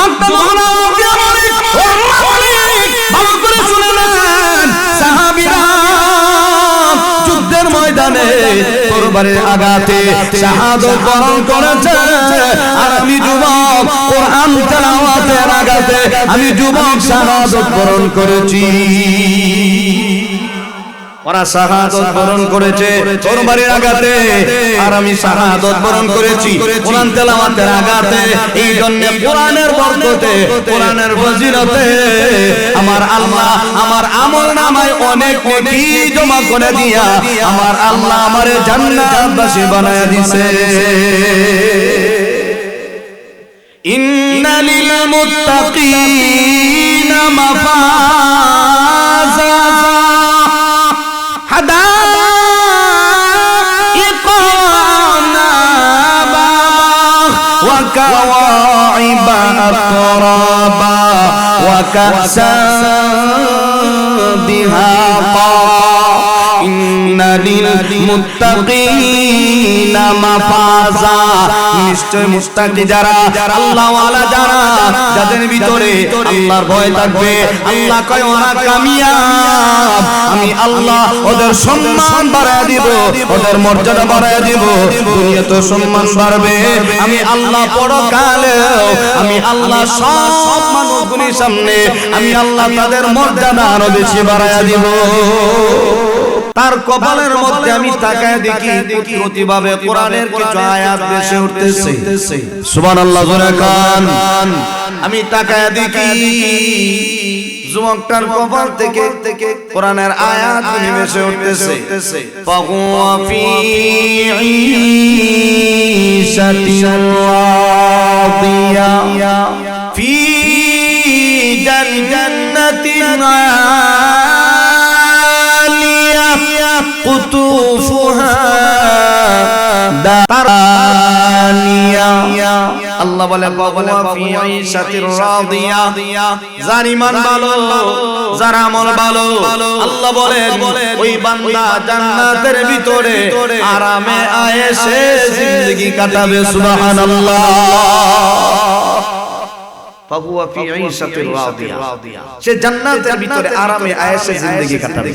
যুবকটা তখন আওয়াজ দিয়ে বলে, ও মালিক, ভালো করে শুনে নেন, সাহাবীরা যুদ্ধের ময়দানে তরবারির আঘাতে শাহাদাত বরণ করেছে, আর আমি যুবক কোরআন তেলাওয়াতের আঘাতে আমি যুবক শাহাদাত বরণ করেছি। ওরা শাহাদাত বরণ করেছে তরবারির আঘাতে, আর আমি শাহাদাত বরণ করেছি কোরআন তেলাওয়াতের আঘাতে। এই জন্য কোরআনের বরকতে, কোরআনের ফজিলতে আমার আল্লাহ আমার আমলনামায় অনেক নেকি জমা করে দিয়া আমার আল্লাহ আমারে জান্নাতবাসী বানায়া দিয়েছে। ইন্না লিল মুত্তাকিনা মাফাজা وكواعب أترابا وكأسا دهاقا إن للمتقين مفازا নিশ্চয় মুত্তাকি যারা, আল্লাহ ওয়ালা যারা, যাদের ভিতরে আল্লাহর ভয় থাকবে, আল্লাহ কয় ওরা কামিয়াব। আমি আল্লাহ ওদের সম্মান বাড়ায় দিব, ওদের মর্যাদা বাড়ায় দিব, দুনিয়াতে সম্মান বাড়বে। আমি আল্লাহ পরকালে আমি আল্লাহ সব মানুষগুলির সামনে আমি আল্লাহ তাদের মর্যাদা আরো বেশি বাড়ায় দিব। তার কপালের মধ্যে আমি তাকায় দেখি প্রতিভাবে কোরআনের কিছু আয়াত ভেসে উঠতেছে। সুবহানাল্লাহ জোরে কান। আমি তাকায় দেখি যুবকটার কপাল থেকে কোরআনের আয়াত ভেসে উঠতেছে। ফাহুয়া ফি ঈশাতিন রাদিয়া ফি জান্নাতিন কুতুফুহা দানিয়া। আল্লাহ বলে বাবা ফি ঈশাতির রাদিয়া, যার ঈমান ভালো, যার আমল ভালো, আল্লাহ বলেন ওই বান্দা জান্নাতের ভিতরে আরামে আয়েশে জিন্দেগি কাটাবে। সুবহানাল্লাহ। ফাহুয়া ফি ঈশাতির রাদিয়া, সে জান্নাতের ভিতরে আরামে আয়েশে জিন্দেগি কাটাবে।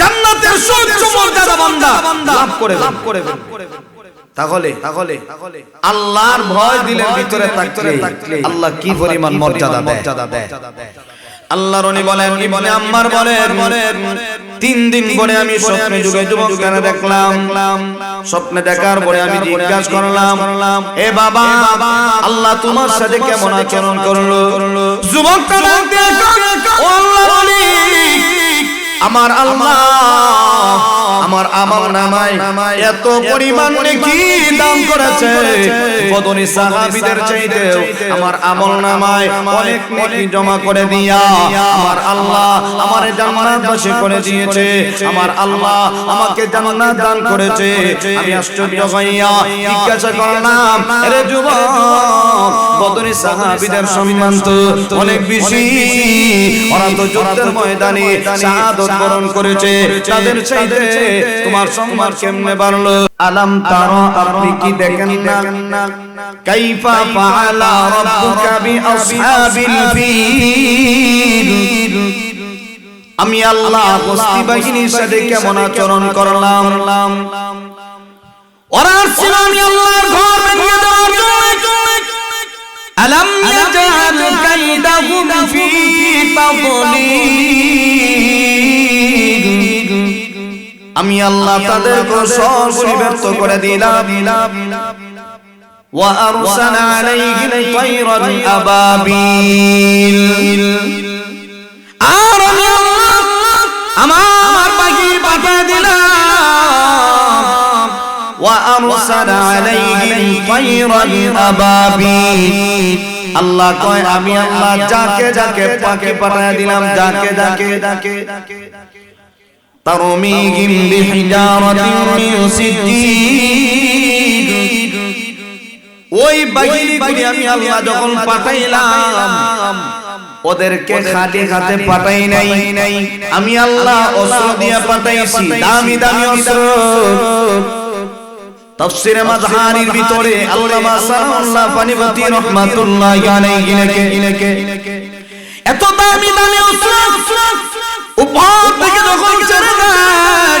জান্নাতের সর্বোচ্চ মর্যাদা বান্দা লাভ করে। তাহলে আল্লাহর ভয় দিলের ভিতরে থাকলে আল্লাহ কি পরিমাণ মর্যাদা দেয়। আল্লাহর রানী বলেন, ইবনে আম্মার বলেন 3 দিন পরে আমি স্বপ্নে যুগে যুবককে দেখলাম। স্বপ্নে দেখার পরে আমি জিজ্ঞাসা করলাম, এ বাবা, আল্লাহ তোমার সাথে কেমন আচরণ করলো? যুবকটা বলতে, ও আল্লাহর রানী, আমার আল্লাহ আমার আমলনামায় এত পরিমাণ নেকি দান করেছে, বদনী সাহাবীদের চাইতে আমার আমলনামায় অনেক নেকি জমা করে দিয়া আমার আল্লাহ আমারে জান্নাতবাসী করে দিয়েছে। আমার আল্লাহ আমাকে জান্নাত দান করেছে। আমি আশ্চর্য হইয়া জিজ্ঞাসা করলাম, আরে যুবক, বদনী সাহাবীদের সম্মান তো অনেক বেশি, ওরা তো যুদ্ধের ময়দানে শাহাদাত বরণ করেছে, তাদের চাইতে তোমার সম্মান কেমনে বাড়লো? আলাম তারা, আপনি কি দেখেন না কাইফা ফাআলা রাব্বুকা বিআসহাবিল ফিল, আমি আল্লাহ বস্তি বাহিনীর সাথে কেমন আচরণ করলাম। ওরা ছিল আমি আল্লাহর ঘর ভেঙে দেওয়ার জন্য। আলাম ইয়াজআল কাইদাহুম ফি তাদলিল, আমি আল্লাহ তাদেরকে সর্বরি ব্যর্থ করে দিলাম। ওয়া আরসালা আলাইহিম তায়রান আবাবিল, আর আমি আল্লাহ আমার পাখি পাঠিয়ে দিলাম। ওয়া আরসালা আলাইহিম তায়রান আবাবিল, আল্লাহ কয় আমি আল্লাহ যাকে পাখি পাঠিয়ে দিলাম, যাকে তারমিহিম বিহিজারাতিন মিন সিজ্জিল, ওই বাহিনীগুলি আমি আল্লাহ যখন পাঠাইলাম ওদেরকে খালি হাতে পাঠাই নাই, আমি আল্লাহ অস্ত্র দিয়ে পাঠাইছি, দামি অস্ত্র। তাফসীরে মাযহারির ভিতরে আল্লামা সানাউল্লাহ পানিপতি রাহমাতুল্লাহি আলাইহি লিখে এত দামি দামি অস্ত্র উপর থেকে যখন ছেড়ে দেয়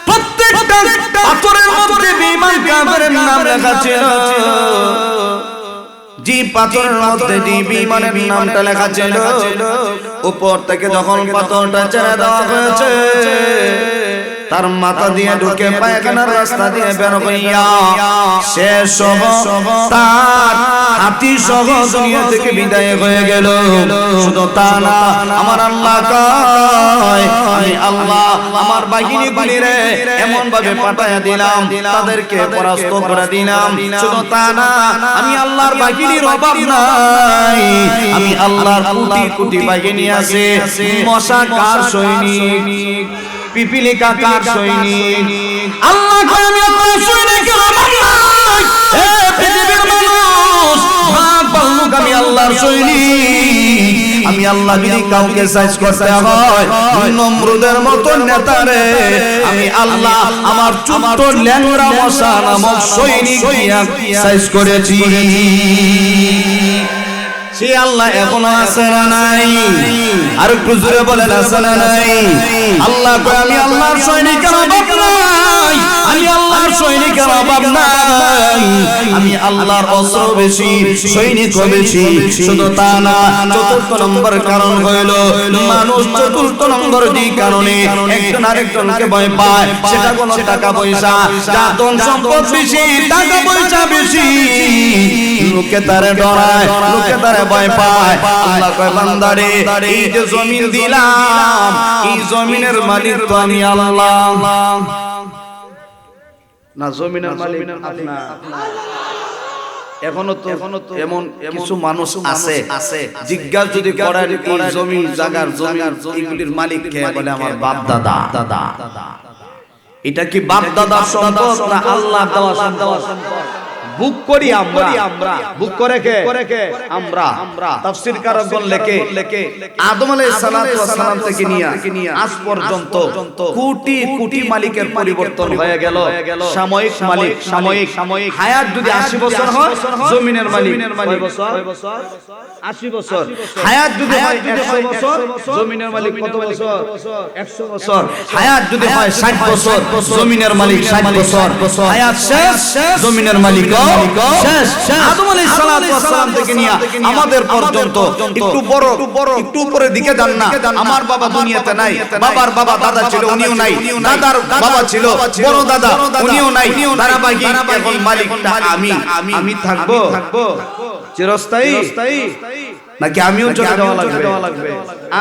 প্রত্যেকটা পাথরের মধ্যে বেঈমান কাফেরের নাম লেখা ছিল। যে পাথরের মধ্যে যে বেঈমানের নামটা লেখা ছিল উপর থেকে যখন পাথরটা ছেড়ে দেওয়া হয়েছে তার মাথা দিয়ে ঢুকে পায়খানার রাস্তা দিয়ে বের হইয়া শেষ সহ তার হাতি সহ দুনিয়া থেকে বিদায় হয়ে গেল। শুধু তা না, আমার আল্লাহ কয় আমি আল্লাহ আমার বাহিনীগুলিরে এমন ভাবে পাঠায়া দিলাম তাদেরকে পরাস্ত করে দিলাম। শুধু তা না, আমি আল্লাহর বাহিনীর অভাব নাই, আমি আল্লাহর কোটি কোটি বাহিনী আছে। মশা কার সৈনিক, পিপিলিকা কার সৈনিক, আল্লাহ কয় আমি আপনার সৈনিকের অভাব নাই। হে পৃথিবীর মানুষ, ভাগ ভাল্লুক আমি আল্লাহর সৈনিক। আমি আল্লাহ যদি কাউকে সাইজ করতে হয় নমরুদের মতো নেতারে আমি আল্লাহ আমার ছোট্ট ল্যাংড়া মশা নামক সৈনিক দিয়া সাইজ করেছি। সে আল্লাহ এখনো আছে না নাই? আর একটু জোরে বলেন আছে না নাই? আল্লাহ কয় আমি আল্লাহর সৈনিকের অভাব নাই, আমি আল্লাহর সৈনিকের অভাব নাই, আমি আল্লাহর অস্ত্র বেশি, সৈনিকও বেশি। শুধু তা না, চতুর্থ নম্বর কারণ হইল মানুষ চতুর্থ নম্বর যে কারণে একজন আরেকজনকে ভয় পায় সেটা কোনো টাকা পয়সা, যার ধন সম্পদ বেশি, টাকা পয়সা বেশি, লোকে তারে ডরায়, লোকে তারে ভয় পায়। আল্লাহ কয় বান্দারে এই যে জমিন দিলাম এই জমিনের মালিক তো আমি আল্লাহ না, জমিনের মালিক আপনার। এখনো তো এমন কিছু মানুষ আছে জিজ্ঞাসা যদি করেন এই জমি জায়গার এগুলির মালিক কে, বলে আমার বাপ দাদা। এটা কি বাপ দাদার সম্পদ না আল্লাহ দেওয়া সম্পদ? বুক করি আমরা, বুক করে কে? আমরা। তাফসীরকারগণ লেখে আদম আলাইহিস সালাম থেকে নিয়ে আজ পর্যন্ত কোটি কোটি মালিকের পরিবর্তন হয়ে গেল। সাময়িক মালিক, সাময়িক হায়াত যদি 80 বছর হয় জমিনের মালিক কয় বছর? 80 বছর। হায়াত যদি হয় 100 বছর জমিনের মালিক কত বছর? 100 বছর। হায়াত যদি হয় 60 বছর জমিনের মালিক 60 বছর। হায়াত শেষ, জমিনের মালিক শেষ। আদম আলাইহিস সালাম থেকে নিয়ে আমাদের পর্যন্ত একটু বড় একটু উপরের দিকে যান না। আমার বাবা দুনিয়াতে নাই, বাবার বাবা দাদা ছিল উনিও নাই, দাদার বাবা ছিল বড় দাদা উনিও নাই। ধারাবাহিক এখন মালিকটা আমি থাকবো চিরস্থায়ী নাকি আমিও চলে যাওয়া লাগবে?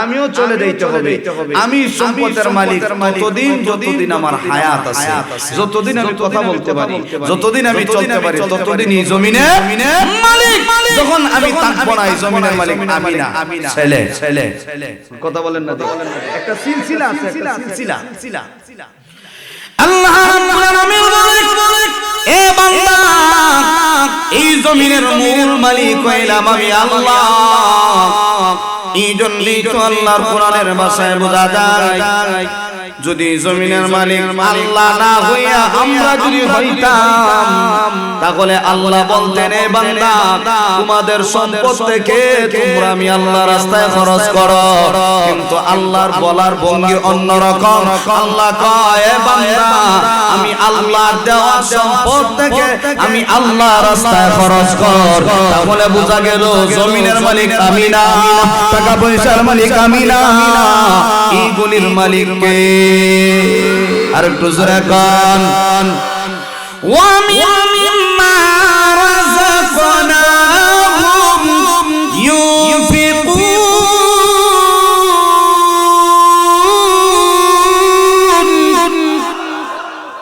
আমিও চলে যাইতে হবে। আমি সম্পদের মালিক যতদিন আমার হায়াত আছে, যতদিন আমি কথা বলতে পারি, যতদিন আমি চলতে পারি, ততদিন এই জমিনের মালিক। যখন আমি থাকবো না এই জমিনের মালিক আমি না। ছেলে কথা বলেন না, একটা সিলসিলা আছে, একটা সিলসিলা। আল্লাহ রাব্বুল আলামিন বলেন এ বান্দা এই জমিনের মূল মালিক হইলাম আমি আল্লাহ। এই জন্যই তো আল্লাহর কোরআনের ভাষায় বোঝা যায় যদি জমিনের মালিক আল্লাহ না হইয়া আমরা যদি হইতাম তাহলে আল্লাহ বলতেন এ বান্দা তোমাদের সম্পদ থেকে তোমরা আমি আল্লাহর রাস্তায় খরচ করো। কিন্তু আল্লাহর বলার ভঙ্গি অন্যরকম। আল্লাহ কয় এ বান্দা আমি আল্লাহর দেওয়া সম্পদ থেকে আমি আল্লাহর রাস্তায় খরচ কর। তাহলে বোঝা গেল জমিনের মালিক আমি না, টাকা পয়সার মালিক আমি না, এইগুলির মালিক কে? আর একটু জোরে গান ওয়া মিম্মা রাযাকনাহুম ইউনফিকুন।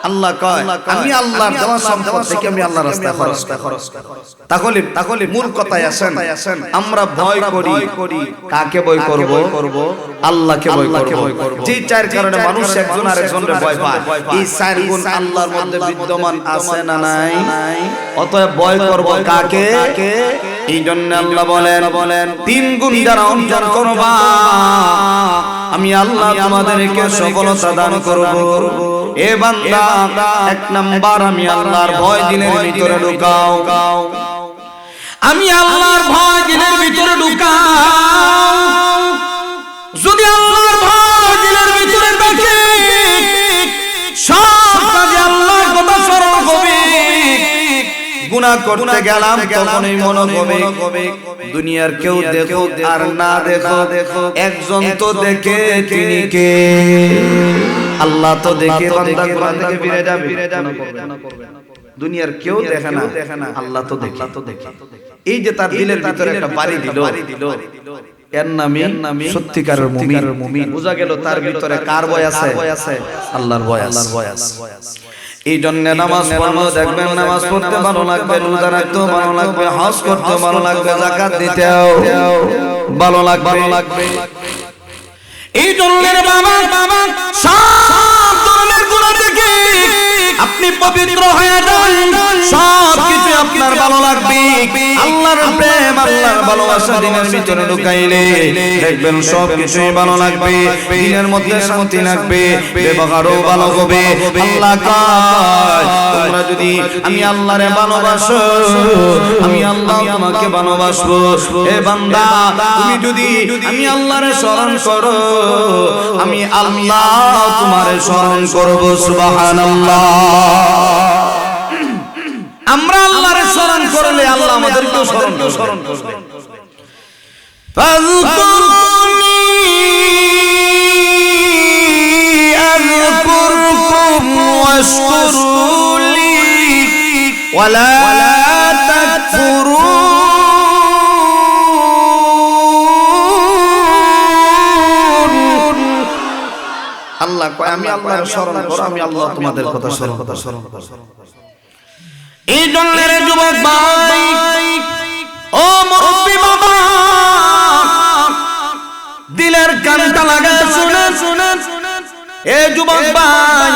আল্লাহ কয় আমি আল্লাহর দেওয়া সম্পদ থেকে আমি আল্লাহর রাস্তায় খরচ করি। তাহলে মূল কথায় আসেন, আমরা ভয় করি কাকে ভয় করব? আল্লাহকে ভয় করব। যে চার কারণে মানুষ একজন আরেকজনকে ভয় পায়, এই চার গুণ আল্লাহর মধ্যে বিদ্যমান আছে না নাই? অতএব ভয় করব কাকে? এই জন্য আল্লাহ বলেন তিন গুণ যারা অর্জন করবা আমি আল্লাহ তোমাদেরকে সফলতা দান করব। এ বান্দা এক নাম্বার আমি আল্লাহর ভয় দিলের ভিতরে ঢুকাও, আমি আল্লাহর ভয় দিলের ভিতরে ঢুকাও। যদি আল্লাহর ভয় দিলের ভিতরে ঢুকে সব কাজে আল্লাহর কথা স্মরণ হবে। গুনাহ করতে গেলাম তখনই মনে হবে দুনিয়ার কেউ দেখো আর না দেখো, একজন তো দেখে, তিনি কে? আল্লাহ তো দেখে বান্দা গুনাহ থেকে ফিরে যাবে। দুনিয়ার কেউ দেখে না, আল্লাহ তো দেখে। এই যে তার দিলের ভিতরে একটা বাড়ি দিল, এর নামই সত্যিকারের মুমিন। বোঝা গেল তার ভিতরে কার ভয় আছে? আল্লাহর ভয় আছে। এই জন্য নামাজ পড়লো দেখবেন, নামাজ পড়তে ভালো লাগবে, রোজা রাখতেও ভালো লাগবে, হজ করতে ভালো লাগবে, যাকাত দিতেও ভালো লাগবে। এই জন্য বাবা সব ধরনের গুনাহ থেকে আপনি পবিত্র হয়ে যাবেন, সব কিছু আপনার ভালো লাগবে। আল্লাহর প্রেম, আল্লাহর ভালোবাসা দিনের ভিতরে ঢুকাইলে দেখবেন সব কিছুই ভালো লাগবে, দিনের মধ্যে শান্তি লাগবে, ব্যবহারও ভালো হবে। আল্লাহ কয় তোমরা যদি আমি আল্লাহরে ভালোবাসো, আমি আল্লাহ তোমাকে ভালোবাসবো। হে বান্দা তুমি যদি আমি আল্লাহরে স্মরণ করো, আমি আল্লাহ তোমারে স্মরণ করব। সুবহানাল্লাহ। আমরা আল্লাহরে স্মরণ করলে আল্লাহ আমাদেরকেও স্মরণ করবে। ফাযকুরুনি আযকুরকুম ওয়াশকুরুলি ওয়ালা তাকফুরুন। আল্লাহ কয় আমি আল্লাহর স্মরণ করো, আমি আল্লাহ তোমাদের কথা স্মরণ করব। এই জন্য যুবক ভাই, ও মুরব্বি বাবা, দিলের কানটা লাগাতে শুনেন। এ যুবক ভাই,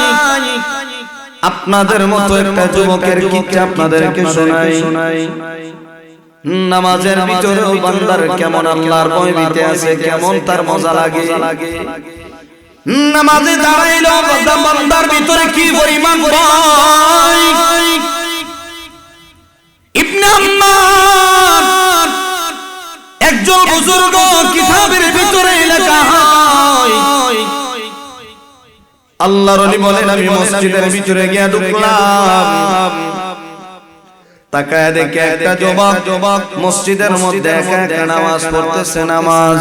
আপনাদের মতো একটা যুবকের কিচ্ছা আপনাদেরকে শোনাই। নামাজের ভিতরে বান্দার কেমন আল্লাহর ভয় দিতে আছে, কেমন তার মজা লাগে। নামাজে দাঁড়াইলো বান্দার ভিতরে কি পরিমাণ ভয়। ইবনে আম্মার একজন বুজুর্গ কিতাবের ভিতরে লেখা হয়, আল্লাহর ওলি বলেন আমি মসজিদের ভিতরে গিয়ে ঢুকলাম, তাকায় দেখে একটা যুবক মসজিদের মধ্যে একা একা নামাজ পড়তেছে। নামাজ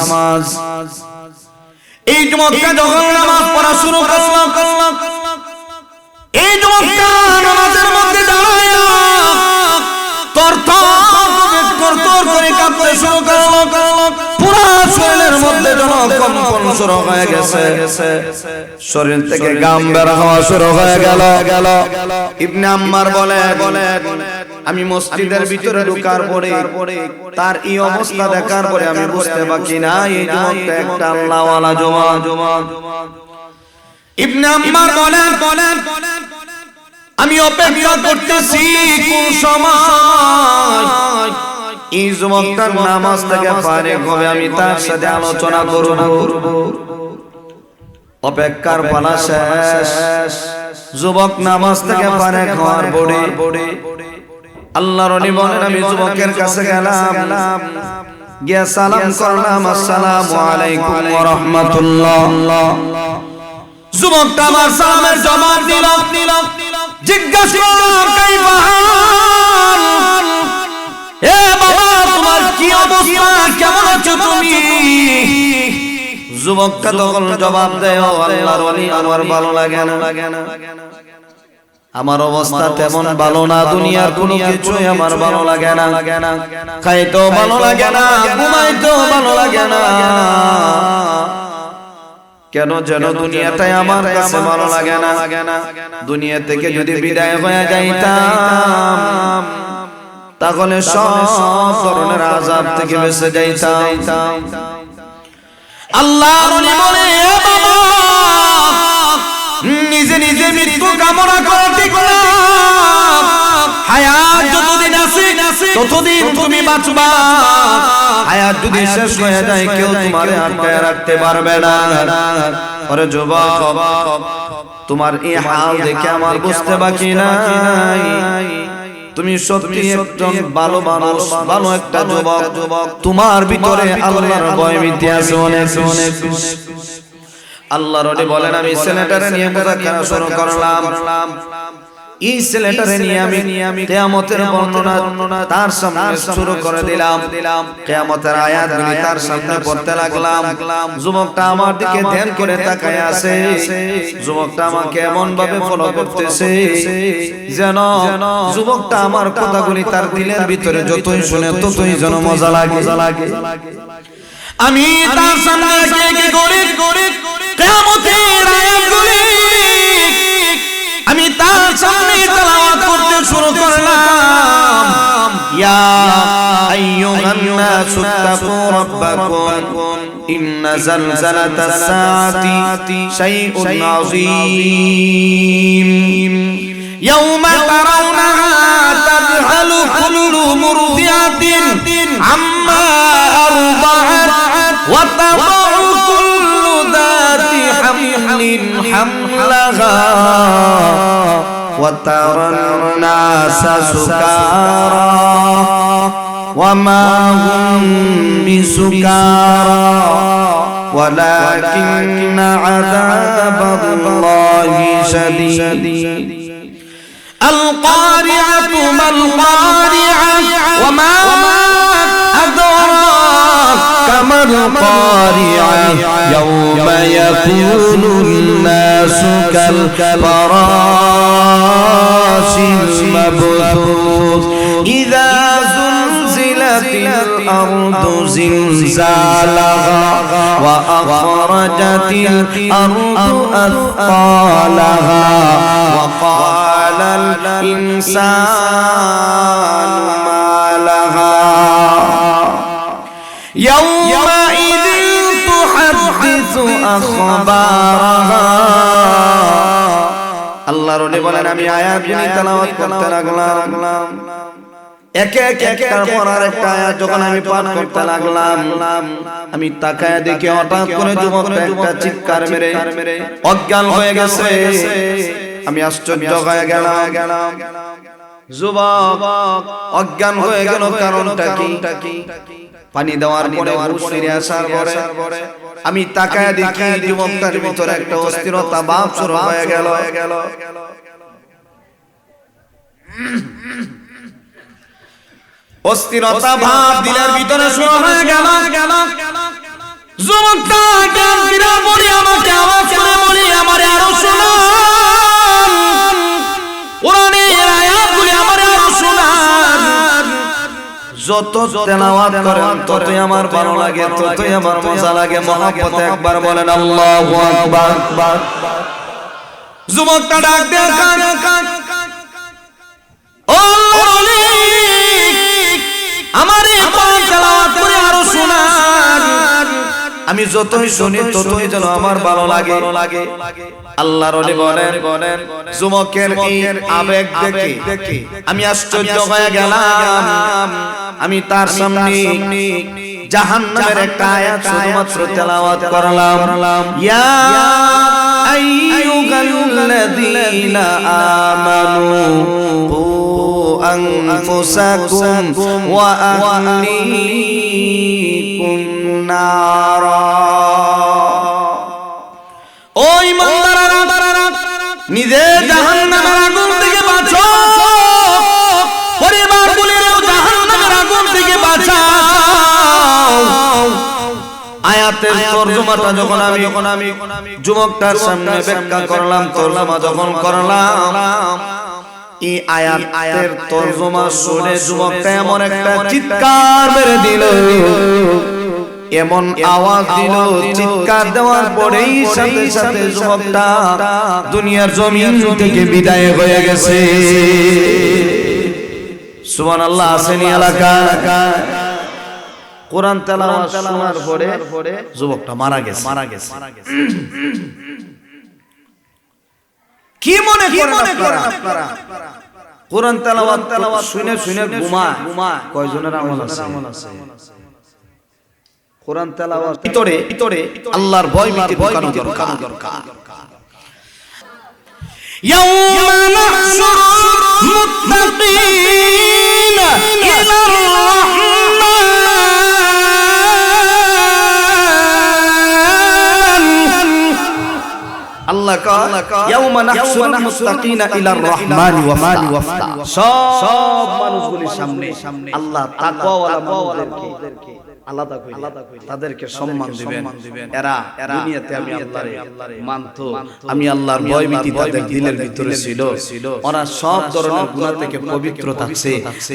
এই যুবকটা যখন নামাজ পড়া শুরু করলো, এই যুবকটা নামাজের মধ্যে দাঁড়ায় তরতর করে কাঁপতে শুরু করলো, পুরো শরীরের মধ্যে যেন কম্পন শুরু হয়ে গেছে, শরীর থেকে ঘাম বের হওয়া শুরু হয়ে গেল। ইবনে আম্মার বলেন আমি মসজিদের ভিতরে ঢোকার পরে তার এই অবস্থা দেখার পরে আমি বুঝতে পারি না এই যুবকটা একটা আল্লাহওয়ালা যুবক। ইবনে আম্মার বলেন আমি অপেক্ষা করতেছি কোন সময় এই যুবকটার নামাজ থেকে ফারিগ হবে, আমি তার সাথে আলোচনা করব। অপেক্ষার পালা শেষ, যুবক নামাজ থেকে ফারিগ হওয়ার পরে আল্লাহর ওলি বলেন আমি যুবকের কাছে গেলাম, গিয়া সালাম করলাম, আসসালামু আলাইকুম ওয়া রাহমাতুল্লাহ। যুবকটা আমার সালামের জবাব দিল, জিজ্ঞাসা করলাম কাইফা হাল, এ বাবা তোমার কি অবস্থা, কেমন আছো তুমি? যুবকটা তখন জবাব দেয় আল্লাহর ওলি আমার ভালো লাগে না, আমার অবস্থা তেমন ভালো না, দুনিয়ার কোনো কিছুই আমার ভালো লাগে না, খাইতেও ভালো লাগে না, ঘুমাইতেও ভালো লাগে না, কেন যেন দুনিয়াটাই আমার কাছে ভালো লাগে না। দুনিয়া থেকে যদি বিদায় হয়ে যাইতাম তাহলে সব ধরনের আযাব থেকে বেঁচে যাইতাম। আল্লাহর ওলি বলে বাবা নিজে মৃত্যু কামনা করা ঠিক না, হায়াত যতদিন আছে ততদিন তুমি বাঁচবা। হায়াত যদি শেষ হয়ে যায় কেউ তোমারে আটকায় রাখতে পারবে না। ওরে যুবক, তোমার এই হাল দেখে আমার বুঝতে বাকি নাই তুমি সত্যি একজন ভালো মানুষ, ভালো একটা যুবক। তোমার ভিতরে আল্লাহর ভয় ভীতি আছে অনেক অনেক। আল্লাহর ওলি বলেন আমি ছেলেটারে নিয়ে মুযাকারা শুরু করলাম। এই ছেলেটারে নিয়ে আমি কিয়ামতের বর্ণনা তার সামনে শুরু করে দিলাম। কিয়ামতের আয়াতগুলি তার সামনে পড়তে লাগলাম। যুবকটা আমার দিকে ধ্যান করে তাকায় আছে। যুবকটা আমাকে এমন ভাবে ফলো করতেছে যেন যুবকটা আমার কথাগুলি তার দিলের ভিতরে যতই শুনে ততই যেন মজা লাগে। আমি তার সামনে একে করে কিয়ামতের আয়াতগুলি আমি তার সামনে তেলাওয়াত করতে শুরু করলাম। ইয়া আইয়ুহান নাসু তাকু রাব্বাকুম ইন্না যালজালাতাস সাআতি শাইউন আযীম ইয়াওমা তারাউনাহা তাযহালু কুল্লু মুরদিআতিন আম্মা আরদাআত ওয়া তাদাউ কুল্লু যাতি হামলিন হামলাহা وترى الناس سكارى وما هم بسكارى ولكن عذاب الله شديد القارعة ما القارعة وما أدراك ما القارعة يوم يكون الناس كالفراش المبثوث إذا زلزلت الأرض زلزالها وأخرجت الأرض أثقالها وقال الإنسان ما لها يومئذ تحدث أخبارها আল্লাহর ওলি বলেন আমি আয়াতগুলি তেলাওয়াত করতে লাগলাম। একে একটার পর আরেকটা আয়াত যখন আমি পাঠ করতে লাগলাম আমি তাকায় দেখি হঠাৎ করে যুবকটা একটা চিৎকার মেরে অজ্ঞান হয়ে গেছে। আমি আশ্চর্য হয়ে গেলাম। যুবক অজ্ঞান হয়ে গেল, কারণটা কি? পানি দেওয়ার পরে হুঁশ ফিরে আসার পরে আমি তাকায় দেখি যুবকটার ভিতরে একটা অস্থিরতা ভাব শুরু হয়ে গেল। অস্থিরতা ভাব দিলের ভিতরে শুরু হয়ে গেল। যুবকটা জ্ঞান ফিরে বলি আমাকে আওয়াজ করে বলি আমারে আরো শোনান, কোরআনের আয়াতগুলি আমারে আরো শোনান। যত তেলাওয়াত করেন ততই আমার ভালো লাগে, ততই আমার মজা লাগে। মহব্বতে একবার বলেন আল্লাহু আকবার। যুবকটা ডাক দেয় কান ও ওলি আমারে কোরআন তেলাওয়াত করে আরো শোনান। আমি যতই শুনি ততই যেন আমার ভালো লাগে। আল্লাহর ওলি বলেন যুবকের এই আবেগ দেখে আমি আশ্চর্য হয়ে গেলাম। আমি তার সামনে জাহান্নামের একটা আয়াত শুধুমাত্র তেলাওয়াত করলাম। ইয়া আইয়ুহাল্লাযীনা আমানু কু আনফুসাকুম ওয়া আহলিকুম নারা। ও ঈমানদাররা, নিজের জাহান্নামের আগুন থেকে বাঁচো, পরিবারগুলোরও জাহান্নামের আগুন থেকে বাঁচাও। আয়াতের তরজমাটা যখন আমি যুবকটার সামনে ব্যাখ্যা করলাম, তরজমা যখন করলাম, এই আয়াতের তরজমা শুনে যুবকটা এমন একটা চিৎকার মেরে দিল, এমন আওয়াজ দিল, চিৎকার দেওয়ার পরেই সাথে সাথে যুবকটা দুনিয়ার জমিন থেকে বিদায় হয়ে গেছে। সুবহানাল্লাহ। আসেনি এলাকা কোরআন তেলাওয়াত শোনার পরে যুবকটা মারা গেছে। কি মনে করেন আপনারা? কোরআন তেলাওয়াত শুনে শুনে ঘুমায় কয়জনের আমল আছে? কোরআন তেলাওয়াত ভিতরে আল্লাহর ভয় ঢুকানো দরকার। ইয়াউমা নাহশুরুল মুত্তাকিনা ইলার রাহমান। আল্লাহ কা ইয়াউমা নাহশুরুল মুত্তাকিনা ইলার রাহমানি ওয়াফদা। সব মানুষগুলির সামনে আল্লাহ তাকওয়াওয়ালা মানুষদেরকে আলাদা করে তাদেরকে সম্মান দিবেন। এরা দুনিয়াতে আমি আল্লাহরে মানতো, আমি আল্লাহর ভয় ভীতি তাদের দিলের ভিতরে ছিল, ওরা সব ধরনের গুনাহ থেকে পবিত্র থাকছে,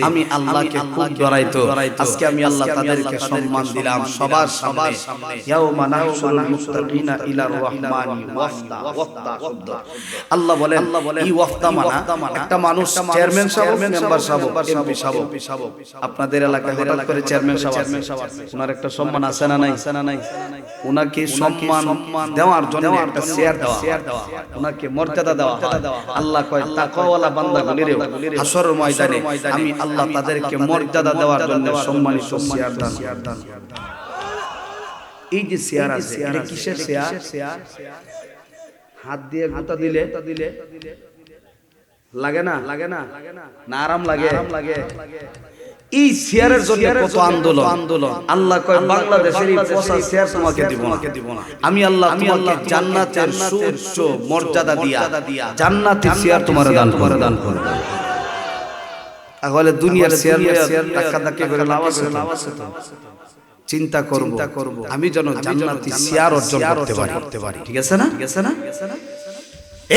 আমি আল্লাহকে খুব ডরাইতো। আজকে আমি আল্লাহ তাদেরকে সম্মান দিলাম সবার সামনে। ইয়াউমা নাহশুরুল মুত্তাকিনা ইলার রাহমানি ওয়াফদা। শব্দ আল্লাহ বলেন এই ওয়াফদা মানা একটা মানুষ চেয়ারম্যান সাহেব, মেম্বার সাহেব, এমপি সাহেব, আপনাদের এলাকায় হঠাৎ করে চেয়ারম্যান সাহেব, ওনার একটা সম্মান আছে না নাই? ওনাকে সম্মান দেওয়ার জন্য একটা শেয়ার দেওয়া, ওনাকে মর্যাদা দেওয়া। আল্লাহ কয় তাকওয়াওয়ালা বান্দাগুলিরে হাশরের ময়দানে আমি আল্লাহ তাদেরকে মর্যাদা দেওয়ার জন্য সম্মানিত শেয়ার দান। এই যে শেয়ার আছে, এটা কিসের শেয়ার? হাত দিয়ে গুতা দিলে লাগে না না আরাম লাগে? এই শেয়ারের জন্য কত আন্দোলন। আল্লাহ কয় বাংলাদেশের এই পচা শেয়ার তোমাকে দিব না, আমি আল্লাহ তোমাকে জান্নাতের সুউচ্চ মর্যাদা দিয়া জান্নাতের শেয়ার তোমার দান করে। তাহলে দুনিয়ার শেয়ার টাকা ধাক্কা করে লাভ আছে তো? চিন্তা করব আমি যেন জান্নাতি শেয়ার অর্জন করতে পারি। ঠিক আছে না?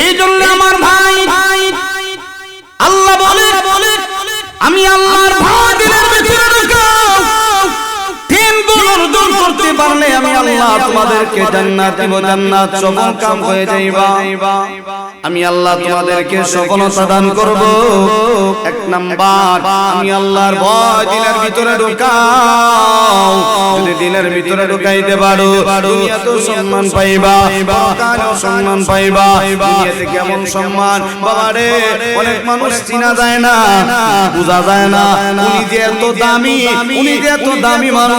এই জন্য আমার ভাই আল্লাহ বলে আমি আল্লাহর ভয় দিলের ভিতরে ঢুকাও, তিন গুণ অর্জন করতে পারলে আমি আল্লাহ তোমাদেরকে জান্নাত দেব, জান্নাত সফল কাম হয়ে যাইবা। আমি আল্লাহ তোমাদেরকে সফলতা দান করব। এক নাম্বার, আমি আল্লাহর ভয় দিলের ভিতরে ঢুকাও। যদি দিলের ভিতরে ঢুকাইতে পারো দুনিয়াতে সম্মান পাইবা, পরকালেও সম্মান পাইবা। দুনিয়াতে কেমন সম্মান বাবারে, অনেক মানুষ চিনা যায় না, বোঝা যায় না উনি যে এত দামি মানুষ।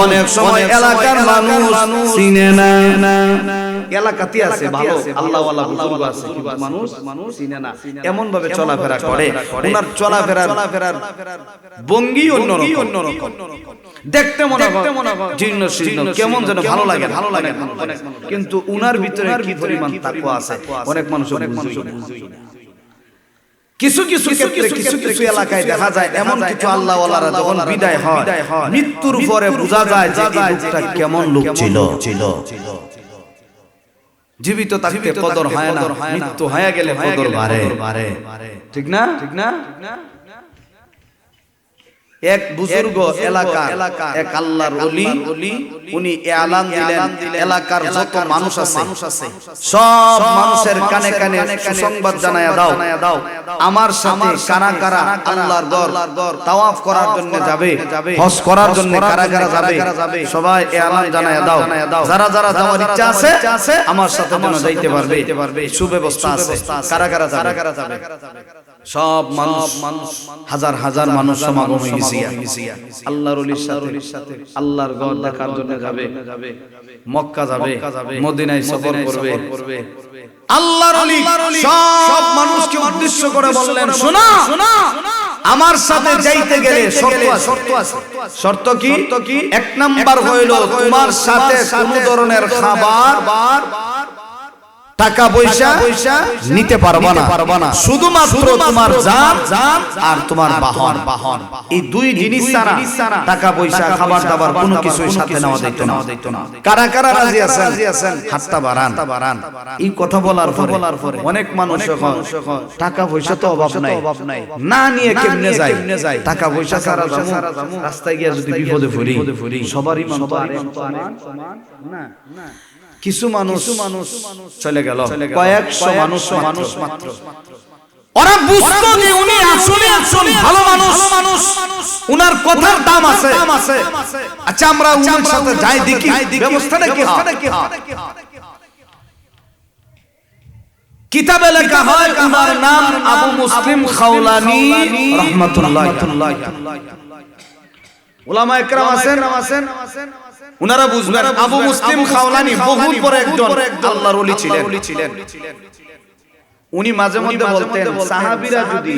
অনেক সময় এলাকার মানুষ চিনে না, এলাকাতে আছে ভালো আল্লাহওয়ালা বুজুর্গ আছে, কিন্তু মানুষ চিনে না। এমন ভাবে চলাফেরা করে, ওনার চলাফেরার ভঙ্গি অন্যরকম, দেখতে মনে হয় জীর্ণ শীর্ণ, কেমন যেন ভালো লাগে, কিন্তু উনার ভিতরে কি পরিমাণ তাকওয়া আছে অনেক মানুষ বুঝে না। কিছু ক্ষেত্রে কিছু এলাকায় দেখা যায় এমন কিছু আল্লাহওয়ালারা যখন বিদায় হয়, মৃত্যুর পরে বোঝা যায় যে এই লোকটা কেমন লোক ছিল। জীবিত থাকতে কদর হয় না, মৃত্যু হয়ে গেলে কদর বাড়ে। ঠিক না? এক বুজুর্গ এলাকা এক আল্লাহর ওলি, উনি এলান দিলেন এলাকার যত মানুষ আছে সব মানুষের কানে কানে সুসংবাদ জানায়া দাও, আমার সাথে কারা আল্লাহর ঘর তাওয়াফ করার জন্য যাবে, হজ করার জন্য কারা যাবে, সবাই এলান জানায়া দাও। যারা যাওয়ার ইচ্ছা আছে আমার সাথে যেন যাইতে পারবে, সুব্যবস্থা আছে। কারা যাবে? সব মানুষ হাজার মানুষ সমাগম হয়ে গেছে। আল্লাহর ওলির সাথে আল্লাহর ঘর দেখার জন্য যাবে, মক্কা যাবে, মদিনায় সফর করবে। আল্লাহর ওলি সব মানুষকে উদ্দেশ্য করে বললেন, শোনো, আমার সাথে যাইতে গেলে শর্ত আছে। শর্ত কি? এক নাম্বার হইল তোমার সাথে কোনো ধরনের খাবার টাকা পয়সা নিতে পারবা না, শুধুমাত্র তোমার জান আর তোমার বাহন। এই দুই জিনিস ছাড়া টাকা পয়সা খাবার দাবার কোনো কিছুই সাথে নেওয়া যেত না। কারা রাজি আছেন? হাতটা বাড়ান। এই কথা বলার পরে অনেক মানুষ টাকা পয়সা তো অভাব নাই, না নিয়ে কেমনে যায়? টাকা পয়সা ছাড়া রাস্তায় গিয়ে যদি বিপদে পড়ি, সবারই না। কিছু মানুষ চলে গেল, কয়েকশো মানুষ মাত্র। ওরা বুঝতো যে উনি আসলে একজন ভালো মানুষ, উনার কথার দাম আছে। আচ্ছা আমরা উনার সাথে যাই, দেখি ব্যবস্থাটা কি হয়। কিতাবে লেখা হয় ওনার নাম আবু মুসলিম খাওলানি রাহমাতুল্লাহ। উলামা ইকরাম আছেন, উনারা বুঝবেন আবু মুসলিম খাওলানি বহুত বড় একজন আল্লাহর ওলি ছিলেন। উনি মাঝে মধ্যে বলতেন সাহাবীরা যদি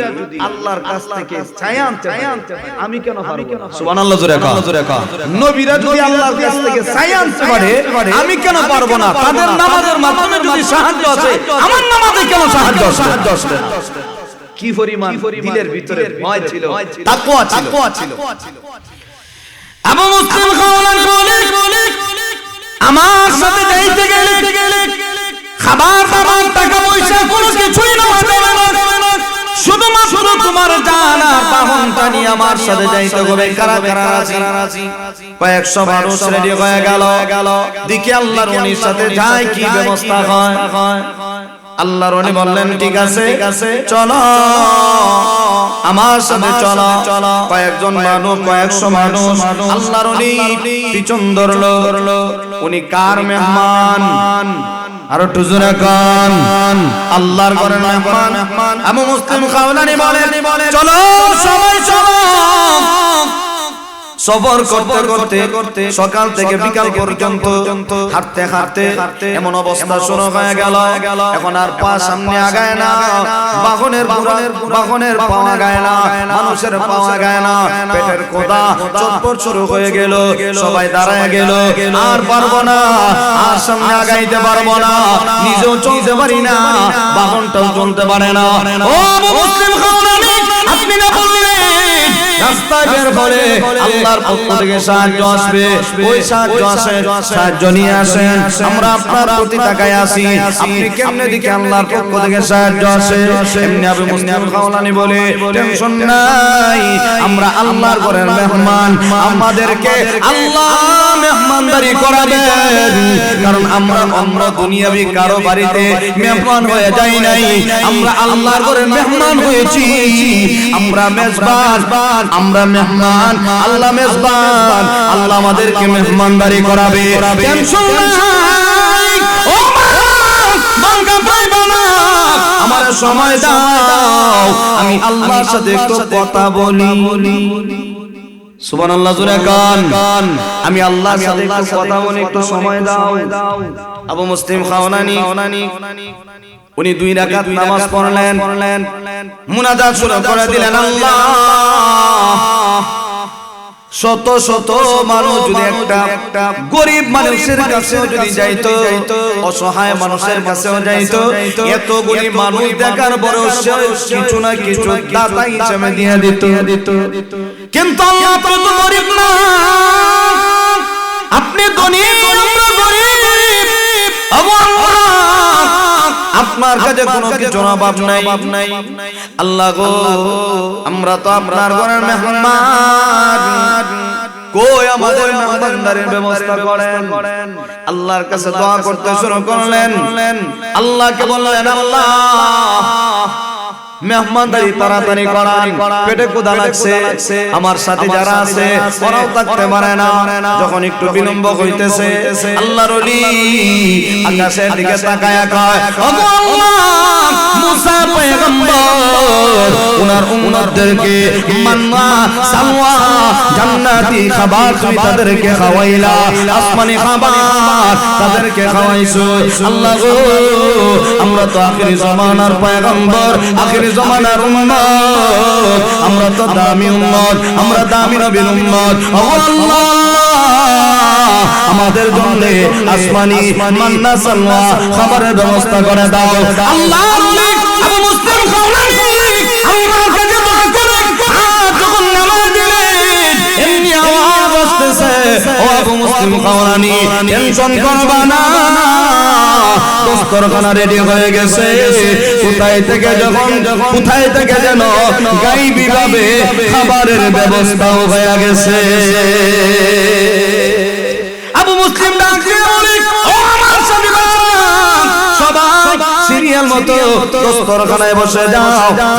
আল্লাহর কাছ থেকে চায় আনতে পারে আমি কেন পারবো না? সুবহানাল্লাহ জোরে কও। নবীরা যদি আল্লাহর কাছ থেকে চায় আনতে পারে আমি কেন পারবো না? তাদের নামাজের মাধ্যমে যদি সাহায্য আছে আমার নামাজে কেন সাহায্য আসবে? কি পরিমাণ দিলের ভিতরে ভয় ছিল, তাকওয়া ছিল। আবু মুসলিম খাওলানি বলে আমার সাথে যাইতে গেলে খাবার দাবার টাকা পয়সা কোনো কিছুই নেওয়া যাবে না, শুধুমাত্র তোমার জান আর বাহনটা নিয়ে আমার সাথে যাইতে হবে। কারা রাজি? কয়েকশো মানুষ রেডি হয়ে গেল। দিকে আল্লাহর ওলির সাথে যায় কি ব্যবস্থা হয়। আল্লাহর ওলি বললেন ঠিক আছে চলো আমার সাথে চলো। কয়েকজন মানুষ, কয়েকশো মানুষ আল্লাহর ওলি পিছন ধরলো। উনি কার মেহমান? আর একটু জোরে কান, আল্লাহর ঘরের মেহমান। আবু মুসলিম খাওলানি বলে চলো সবাই চলো। সফর করতে করতে সকাল থেকে বিকাল পর্যন্ত হাঁটতে এমন অবস্থা শুরু হয়ে গেল। এখন আর পা সামনে আগায় না, বাহনের পা আগায় না, মানুষের পা আগায় না। পেটের কোদা চটপট শুরু হয়ে গেল। সবাই দাঁড়ায় গেল। আর পারবো না, আর সামনে আগাইতে পারবো না, নিজেও চলতে পারি না, বাহনটাও চলতে পারে না। ও মুসলিম খাওলানি, আপনি না বললেন রাস্তা বের করে আল্লাহর পক্ষ থেকে সাহায্য আসবে, ওই সাহায্য আসে, সাহায্য নিয়ে আসেন। আমরা আপনার প্রতি তাকায় আছি, আপনি কেমনে দিকে আল্লাহর পক্ষ থেকে সাহায্য আসে? এমনি আবু মুসলিম খাওলানি বলে টেনশন নাই, আমরা আল্লাহর ঘরের মেহমান, আমাদেরকে আল্লাহ মেহমানদারি করাবেন। কারণ আমরা দুনিয়াবি কারো বাড়িতে মেহমান হয়ে যাই নাই, আমরা আল্লাহর ঘরের মেহমান হয়েছি। আমরা মেজবান, আমরা মেহমান, আল্লাহ মেজবান, আল্লাহ আমাদেরকে মেহমানদারি করাবে। টেনশন নাই, ও বাঙ্গা পাইবা না, আমার সময় দাও, আমি আল্লাহর সাথে একটু কথা বলি। সুবহানাল্লাহ জোরে কান, আমি আল্লাহর সাথে একটু কথা বলি, একটু সময় দাও। আবু মুসলিম খাওলানি উনি 2 রাকাত নামাজ পড়লেন, মুনাজাত শুরু করে দিলেন। আল্লাহ, শত শত মানুষ যদি একটা গরিব মানুষের কাছেও যদি যাইতো, অসহায় মানুষের কাছেও যাইতো, এতগুলি মানুষ দেখার বড় কিছু না কিছু দাতা হিসেবে দিয়ে দিত। কিন্তু আল্লাহ তো গরিব না, আপনি ধনী, আমরা গরিব। আপনার কাছে কোনো কিছু অভাব নাই। আল্লাহ গো, আমরা তো আপনার ঘরের মেহমান, কই আমাদের মেহমানদারির ব্যবস্থা করেন। আল্লাহর কাছে দোয়া করতে শুরু করলেন। আল্লাহকে বললেন আল্লাহ মেহমানদারি তাড়াতাড়ি করান, পেটে ক্ষুধা লাগছে, আমার সাথে যারা আছে ওরাও থাকতে পারে না। যখন একটু বিলম্ব হইতেছে আল্লাহর ওলি আকাশের দিকে তাকায়া কয়, ওগো আল্লাহ, মুসা পয়গম্বর উনার উম্মতদেরকে মান্না সালওয়া জান্নাতি খাবার তুমি তাদেরকে খাওয়াইলা, আসমানি খাবার তাদেরকে খাওয়াইছো। আল্লাহ গো, আমরা তো আখিরি জামানার পয়গম্বর, আখিরি জামানার উম্মত, আমরা তো দামি উম্মত, আমরা দামি নবীর উম্মত। ও আল্লাহ, আমাদের জন্য আসমানি মান্না সালওয়া খাবারের ব্যবস্থা করে দাও। আল্লাহ আবু মুসলিম খাওলানি আল্লাহর কাছে দোয়া করে যখন নামাজ দিলেন, এমনি আওয়াজ আসতেছে, ও আবু মুসলিম খাওলানি টেনশন করবা না, দস্তরখানা রেডি হয়ে গেছে। কোথায় থেকে যেন গাইবি ভাবে খাবারের ব্যবস্থাও হয়ে গেছে। আবু মুসলিম ডাক দিয়ে বলে, ও আমার সাথীরা, সবাই সিরিয়াল মতো দস্তরখানায় বসে যাও,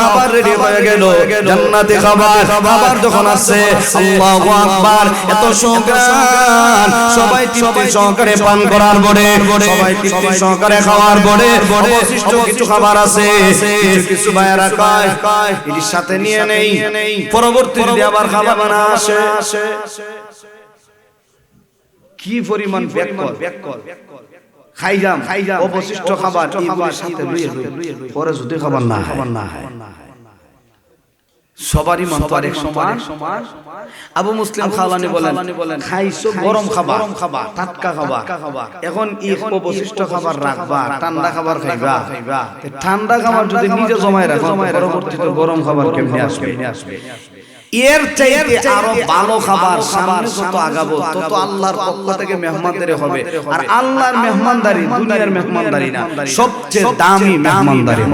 খাবার রেডি হয়ে গেল, জান্নাতি খাবার। খাবার যখন আসছে, আল্লাহু আকবার, এত সুঘ্রাণ, সবাই তৃপ্তি সহকারে পান করার পরে, সবাই তৃপ্তি সহকারে খাওয়ার পরে অবশিষ্ট কিছু খাবার আছে, কিছু ভাইয়েরা কয় এটির সাথে নিয়ে নেই, পরবর্তী যদি আবার খাবার না আসে। কি পরিমাণ ব্যাককল খাইলাম, অবশিষ্ট খাবার এইগুলোর সাথে লইয়ে পরে যদি খাবার না হয়, সবারই মন তো আরেক সমান। আবু মুসলিম খাওলানি বলেন, খাইছো গরম খাবার, টাটকা খাবার, এখন এই অবশিষ্ট খাবার রাখবা, ঠান্ডা খাবার খাইবা। ঠান্ডা খাবার যদি নিজে জমায় রাখো, পরবর্তীতে গরম খাবার কেমনে আসবে? এর চাইতে আরো ভালো খাবার সামনে যত আগাবো তত আল্লাহর পক্ষ থেকে মেহমানদারি হবে। আর আল্লাহর মেহমানদারি দুনিয়ার মেহমানদারি না, সবচেয়ে দামি মেহমানদারি।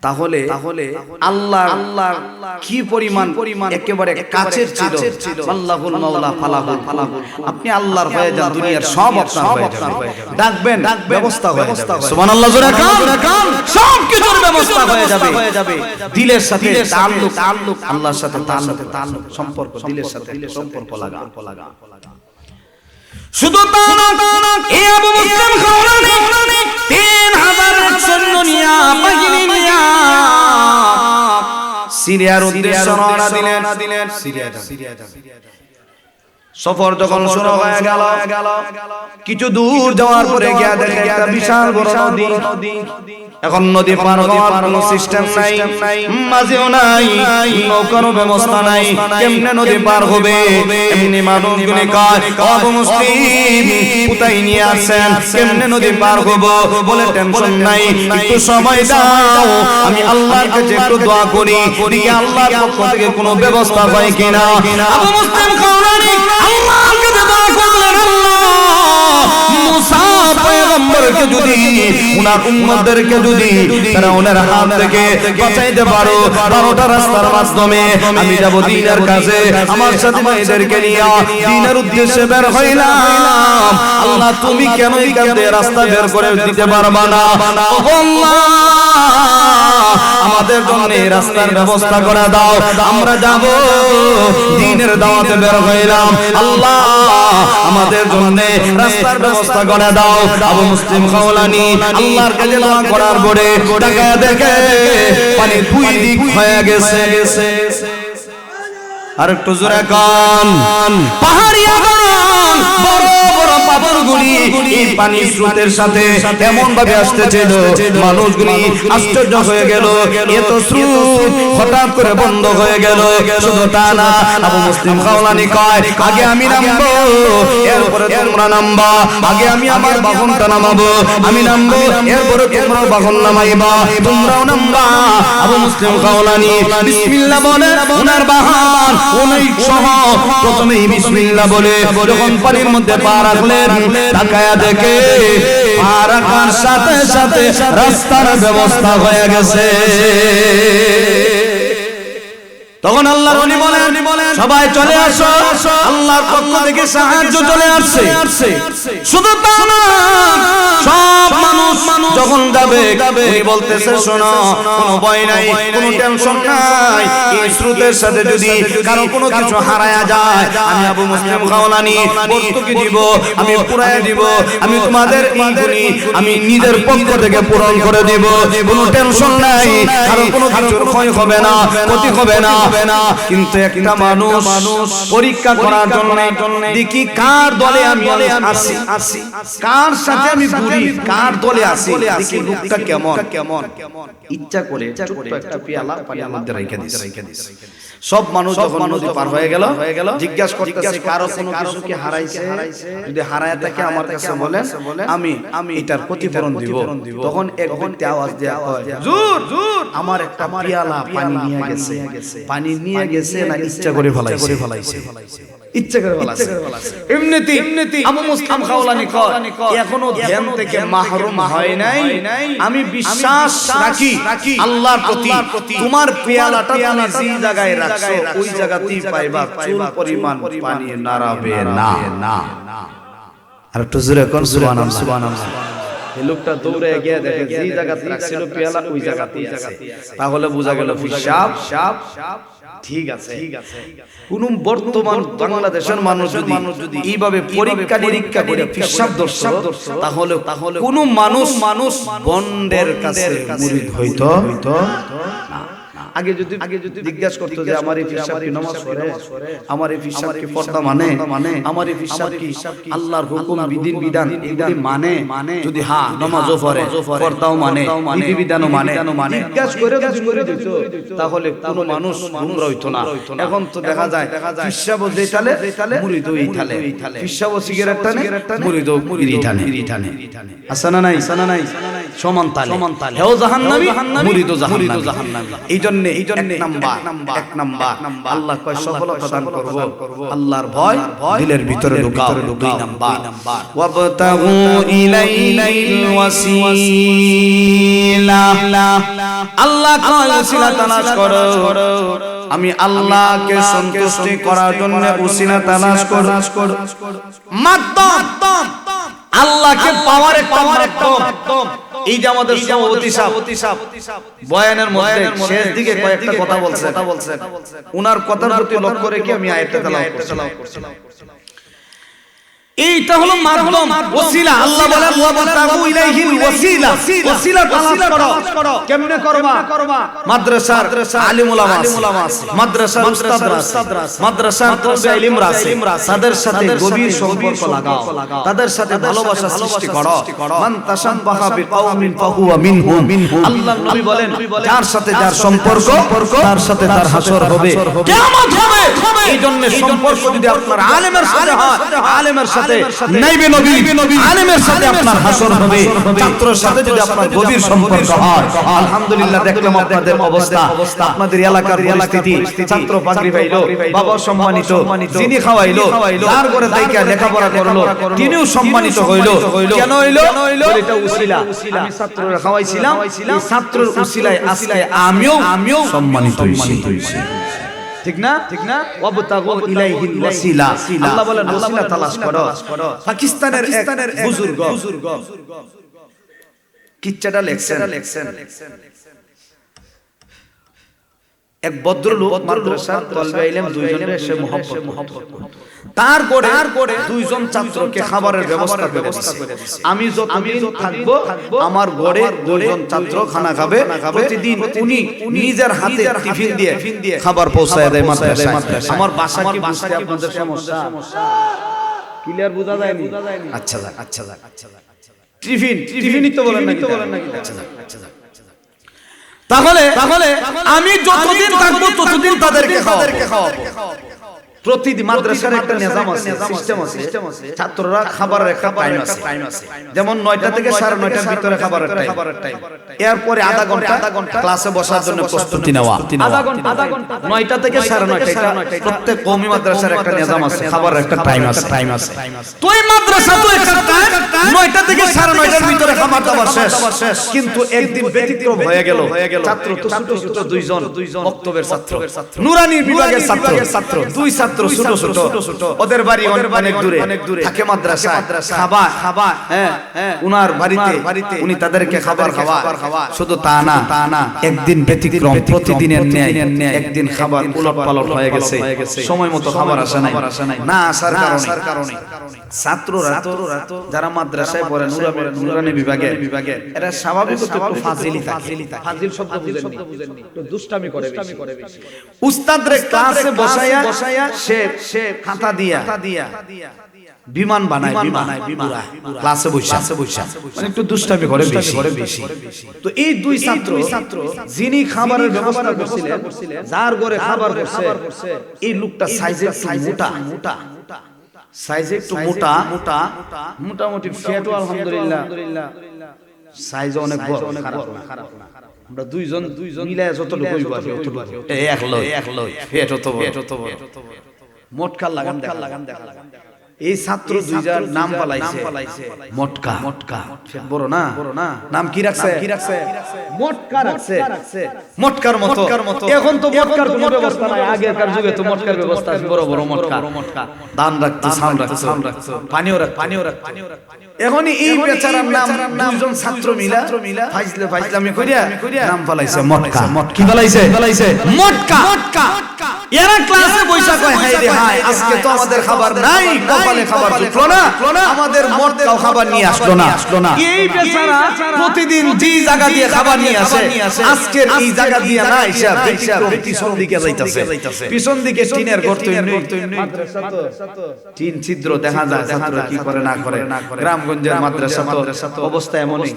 তাহলে আল্লাহ কি পরিমাণ একেবারে কাছের ছিল। আল্লাহুল মাওলা ফালাহুল। আপনি আল্লাহর হয়ে যান, দুনিয়ার সব আপনার হয়ে যাবে। ডাকবেন, ব্যবস্থা হয়ে যাবে। সুবহানাল্লাহ, জোরে কান, সব কিছুর ব্যবস্থা হয়ে যাবে। দিলের সাথে তাল্লুক, আল্লাহর সাথে তাল্লুক, সম্পর্ক, দিলের সাথে সম্পর্ক লাগা। শুধু তা না, এই আবু মুসলিম খাওলানি 3000 সৈন্য নিয়া, বাহিনী নিয়া সিরিয়ার উদ্দেশ্যে রওনা দিলেন। সফর যখন শুরু হয়ে গেল, কিছু দূর যাওয়ার পরে গিয়া দেখে একটা বিশাল বড় নদী। এখন নদী পার হওয়ার কোনো সিস্টেম নাই, মাঝেও নাই, নৌকারও ব্যবস্থা নাই। কেমনে নদী পার হবে? এমনি মানুষগুলি কয়, আবু মুসলিম কোথায় নিয়ে আসেন, কেমনে নদী পার হবো? বলে টেনশন নাই, একটু সময় দাও, আমি আল্লাহর কাছে একটু দোয়া করি, দেখি আল্লাহর পক্ষ থেকে কোনো ব্যবস্থা পাই কিনা। আবু মুসলিম খাওলানি আল্লাহর কাছে দোয়া করলেন, মুসা পয়গম্বরকে যদি, উনার উম্মতদেরকে যদি ফিরআউনের হাত থেকে বাঁচাইতে পারো, 12টা রাস্তার মাধ্যমে আমি যাব দ্বীনের কাছে, আমার সাথে ভাইদেরকে নিয়ে দ্বীনের উদ্দেশ্যে বের হইলাম। আল্লাহ, তুমি কেন এই কাছে রাস্তা বের করে দিতে পারবা না? আল্লাহ, আমাদের জন্য রাস্তার ব্যবস্থা করে দাও, আমরা যাব দ্বীনের দাওয়াতে বের হইলাম। আল্লাহ, আমাদের জন্য রাস্তার ব্যবস্থা করে দাও। আবু মুসলিম খাওলানি আল্লাহর কাছে দোয়া করার পরে তাকায় দেখে পানি দুই দিক হয়ে গেছে। আর একটু জোরে কান, পাহাড়ি আগুন, বড় বড় পাথরগুলি এই পানির স্রোতের সাথে এমন ভাবে আসতেছিল, মানুষগুলি আশ্চর্য হয়ে গেল, এত স্রোত হঠাৎ করে বন্ধ হয়ে গেল। শুধু তা না, আবু মুসলিম খাওলানি কয়, আগে আমি নামবো, এরপরে তোমরা নামবা। আগে আমি আমার বাহনটা নামাবো, আমি নামবো, এরপরে তোমরা বাহন নামাইবা, তোমরাও নামবা। আবু মুসলিম খাওলানি বিসমিল্লাহ বলে ওনার বাহন অনেক সহ প্রথমেই বিসমিল্লাহ বলে যখন পানির মধ্যে পা রাখলেন, তাকায়া দেখে পা রাখার সাথে সাথে রাস্তার ব্যবস্থা হয়ে গেছে। তখন আল্লাহর ওলি বলেন, সবাই চলে আসো, আল্লাহর পক্ষ থেকে সাহায্য চলে আসছে। শুধু তা না, সব মানুষ যখন যাবে উনি বলতেছে, শোনো, কোনো ভয় নাই, কোনো টেনশন নাই, এই স্রোতের সাথে যদি কারো কোনো কিছু হারায়া যায়, আমি আবু মুসলিম খাওলানি বর্তকি দিব, আমি পুরায়া দিব, আমি তোমাদের এইগুলি আমি নিজের পক্ষ থেকে পূরণ করে দিব, কোনো টেনশন নাই, কারো কোনো কিছুর ক্ষয় হবে না, ক্ষতি হবে না। কিন্তু একটা মানুষ পরীক্ষা করার জন্য দেখি কার দলে আমি আসি, কার সাথে আমি ঘুরি, কার দলে আসি, দেখি লোকটা কেমন। ইচ্ছা করে ছোট্ট একটা পেয়ালা পানির মধ্যে রেখে দিছে। সব মানুষ যখন নদী পার হয়ে গেল, জিজ্ঞাসা করতেছে কারো কোনো কিছু কি হারাইছে, যদি হারায় থাকে আমার কাছে বলেন, আমি এটার ক্ষতিপূরণ দিব। তখন এক ব্যক্তি আওয়াজ দেয়া হয়, হুজুর আমার একটা পেয়ালা পানি নিয়ে গেছে না ইচ্ছা করে ফলাইছে। এমনিতেই আবু মুসলিম খাওলানি কয়, এখনো ধ্যান থেকে মাহরুম হয় নাই, আমি বিশ্বাস রাখি আল্লাহর প্রতি, তোমার পেয়ালাটা তুমি যে জায়গায় রাখছো ওই জায়গাতেই পাইবা, চুল পরিমাণ পানি নাড়াবে না। আর একটু জোরে কোন সুবহানাল্লাহ। এই লোকটা দৌড়ে গিয়ে দেখে যে জায়গাতে রাখছিল পেয়ালা ওই জায়গাতেই আছে। তাহলে বোঝা গেল পিশাব ঠিক আছে। কোন বর্তমান বাংলাদেশের মানুষ যদি এইভাবে পরীক্ষা নিরীক্ষা করে পিশাব দর্শক, তাহলে কোন মানুষ বন্ডের কাছে মুরিদ হইতো না। আগে যদি জিজ্ঞাসা করতো যে আমার এই পিশাব কি নামাজ পড়ে, আমার এই পিশাব কি পর্দা মানে, আমার এই পিশাব কি আল্লাহর হুকুম বিধি বিধান এগুলি মানে, যদি হ্যাঁ নামাজও পড়ে পর্দাও মানে বিধি বিধানও মানে জিজ্ঞাসা করে যদি মুরিদ হইতো, তাহলে কোন মানুষ গুমরা হইতো না। এখন তো দেখা যায় পিশাবও যেই তালে মুরিদও এই তালে, পিশাবও সিগারেট টানে মুরিদও বিড়ি টানে। আছে না নাই? সমান তালে হেও জাহান্নামী মুরিদও জাহান্নামী। এই জন্য এক নাম্বার আল্লাহ কয় সফলতা দান করব, আল্লাহর ভয় দিলের ভিতরে ঢুকাও। দুই নাম্বার ওয়াবতাগু ইলাইহিল ওয়াসিলা, আল্লাহ কয় ওসিলা তালাশ করো। আমি আল্লাহকে সন্তুষ্টি করার জন্য ওসিলা তালাশ করো। মাধ্যম আল্লাহকে পাওয়ার একটা মাধ্যম। এই যে আমাদের সভাপতি সাহেব বয়ানের মধ্যে শেষ দিকে কয়েকটা কথা বলছেন, উনার কথার প্রতি লক্ষ্য রেখে আমি আয়াতটা তেলাওয়াত করছিলাম। এইটা হলো মাধ্যম, ওসিলা। আল্লাহ বলেন ওয়াবতাগু ইলাইহিল ওয়াসিলা, ওসিলা তালাশ করো। কেমনে করবা? মাদ্রাসার আলিম উলামা আছে, মাদ্রাসার উস্তাদরা আছে, মাদ্রাসার তালবে ইলমরা আছে, তাদের সাথে গভীর সম্পর্ক লাগাও, তাদের সাথে ভালোবাসা সৃষ্টি করো। মান তাশাব্বাহা বিকাওমিন ফাহুয়া মিনহুম। আল্লাহর নবী বলেন যার সাথে যার সম্পর্ক তার সাথে তার হাসর হবে, কিয়ামত হবে। এইজন্য সম্পর্ক যদি আপনার আলেমের সাথে হয়, আলেমের সাথে নাইবে নবী, আলেমের সাথে আপনার হাসর হবে। ছাত্রের সাথে যদি আপনার গভীর সম্পর্ক হয়, আলহামদুলিল্লাহ দেখলাম আপনাদের অবস্থা, আপনাদের এলাকার পরিস্থিতি। ছাত্র পাগড়ি পাইলো, বাবা সম্মানিত, যিনি খাওয়াইলো, যার ঘরে থেকে লেখাপড়া করলো তিনিও সম্মানিত হইলো। কেন হইলো? এটা উসিলা। আমি ছাত্ররা খাওয়াইছিলাম, এই ছাত্রের উসিলায় আজকে আমিও সম্মানিত হইছি। ঠিক না? ওয়াবতাগু ইলাইহিল ওয়াসিলা, আল্লাহ বলেন ওসিলা তালাশ করো। পাকিস্তানের এক বুজুর্গ কিচ্ছাটা লেখছেন, এক ভদ্রলোক মাদ্রাসার তালবে ইলম দুইজনের সে মুহাব্বত, তার করে দুইজন ছাত্রকে খাবারের ব্যবস্থা করে দিয়েছে। আমি যতদিন থাকবো আমার ঘরে দুইজন ছাত্র খানা খাবে, প্রতিদিন উনি নিজের হাতে টিফিন দিয়ে খাবার পৌঁছায় দেয় মাদ্রাসায়। আমার বাসা কি বুঝতে আপনাদের সমস্যা? ক্লিয়ার বোঝা যায়নি? আচ্ছা টিফিনই তো বলেন নাকি? আচ্ছা তাহলে আমি যতদিন থাকবো ততদিন তাদেরকে খাওয়াবো। প্রতিদিন মাদ্রাসার একটা নিজাম আছে, সিস্টেম আছে, ছাত্ররা খাবারের একটা টাইম আছে। যেমন 9টা থেকে 9:30টার ভিতরে খাবারের টাইম, এরপরে আধা ঘন্টা ক্লাসে বসার জন্য প্রস্তুতি নেওয়া। আধা ঘন্টা 9টা থেকে 9:30 প্রত্যেক কওমি মাদ্রাসার একটা নিজাম আছে, খাবারের একটা টাইম আছে। তো এই মাদ্রাসা তো একটা টাইম 9টা থেকে 9:30টার ভিতরে খাবার দাবার শেষ। কিন্তু একদিন ব্যতিক্রম হয়ে গেল। ছাত্র তো ছোট দুইজন বক্তব্যের ছাত্র, নুরানি বিভাগের ছাত্র, দুই ছাত্র ছোট, ওদের বাড়ি অনেক দূরে থাকে মাদ্রাসা। খাবা উনার বাড়িতে উনি তাদেরকে খাবার খাওয়া। শুধু তা না, একদিন ব্যতিক্রম, প্রতিদিনের ন্যায় একদিন খাবার উলটপালট হয়ে গেছে। সময় মতো খাবার আসে নাই, না আসার কারণে ছাত্ররা যারা মাদ্রাসায় পড়ে নুরানি বিভাগে, এরা স্বাভাবিকত একটু ফাজিল শব্দ বুঝেননি, একটু দুষ্টামি করে বেশি। উস্তাদরে ক্লাসে বসায়া সে খাতা দিয়া বিমান বানায় ক্লাসে বসে মানে একটু দুষ্টামি করে বেশি। তো এই দুই ছাত্র যিনি খাবারের ব্যবস্থা করছিলেন, যার ঘরে খাবার করছে, এই লোকটা সাইজে মোটা, সাইজে একটু মোটামুটি ফ্যাটও আলহামদুলিল্লাহ, সাইজ অনেক বড়, খারাপ না। আমরা দুইজন মিলে যতটুকু এক লই ফ্যাট হতো বড়, মোটকা লাগান দেখা। এই ছাত্র দুইজন নাম পালাইছে মটকা। বড় না নাম কি রাখছে? মটকা রাখছে। মটকার মতো। এখন তো মটকার কোনো ব্যবস্থা নাই, আগেরকার যুগে তো মটকার ব্যবস্থা, বড় মটকা। দান রাখতো, সাউন্ড রাখতো, পানিও রাখতো। এখন এই বেচারার নাম দুজন ছাত্র মিলা ফাইজলামি করিয়া নাম ফলাইছে মটকা। কি ফলাইছে? মটকা। এরা ক্লাসে বৈশা কয় হাই রে হাই, আজকে তো আমাদের খাবার নাই, কপালে খাবার জুটলো না, আমাদের মটকাও খাবার নিয়ে আসলো না। এই বেচারা প্রতিদিন যে জায়গা দিয়ে খাবার নিয়ে আসে, আজকের এই জায়গা দিয়ে না আইসা পিছন দিকে যাইতাছে। পিছন দিকে টিনের ঘর তৈরি, টিন ছিদ্র দেখা যায়, ছাত্র কি করে না করে। গ্রামগঞ্জের মাদ্রাসা তো অবস্থা এমনই।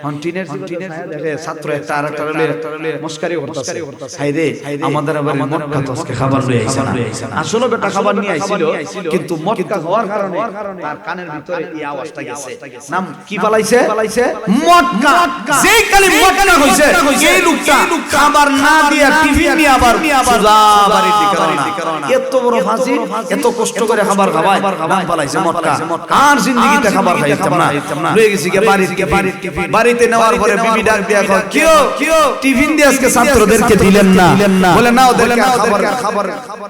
এখন টিনের দেখে ছাত্র একটা আরেকটা মস্কারি করতেছে, হাই রে আমাদের আবার মটকা তো আজকে খাবার নিয়ে আইছে না। আসলে বেটা খাবার নিয়ে আইছিল, কিন্তু মটকা হওয়ার কারণে তার কানের ভিতরে এই আওয়াজটা গেছে। নাম কি ফলাইছে? মটকা। যেই কালি মটকা হইছে, এই লোকটা খাবার না দিয়া টিফিন নিয়ে আবার সোজা বাড়ির দিকে রওনা। এত বড় ফাঁসি, এত কষ্ট করে খাবার খাওয়ায়, নাম ফলাইছে মটকা। আর জিন্দেগিতে খাবার খাইতাম না, লয়ে গেছি কে বাড়িতে নেওয়ার পরে বিবি ডাক দিয়া কয়, কিও টিফিন দিয়ে আজকে ছাত্রদেরকে দিলেন না? বলে না, ওদেরকে খাবার